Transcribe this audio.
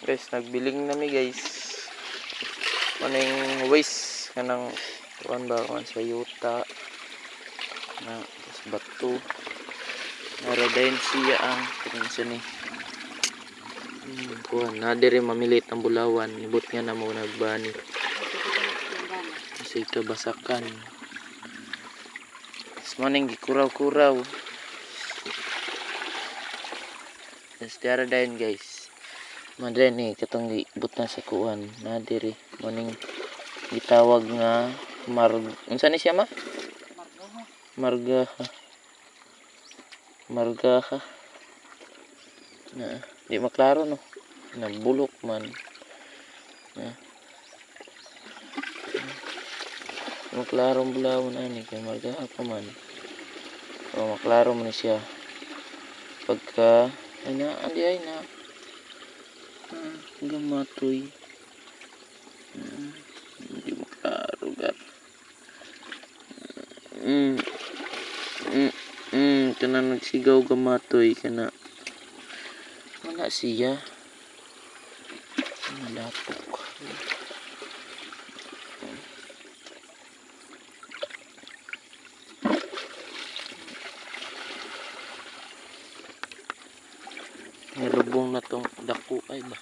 Guys, nagbiling nami guys. Maning waste kanang kuan ba kuan sa yuta na bato. Nara dayon siya ang pinsa ni. Kuan na dire mamilit ang bulawan, ibot nga na mo nagbani. Kasi kabasakan. This morning gikuraw-kuraw. Just tara dayon guys. Madre ni katong ibot na sa kuan na dire morning gitawag nga unsa ni siya ma? Margaha. Na di maklaro no. Nabulok man. Na. Maklaro ang bulawon ani kay margaha pa man. O maklaro man siya. Pagka ay na gamatoy. Hindi maklaro gar. Kana nagsigaw gamatoy kana. Wala siya. Malapok. Nilubong na tong dako ay ba.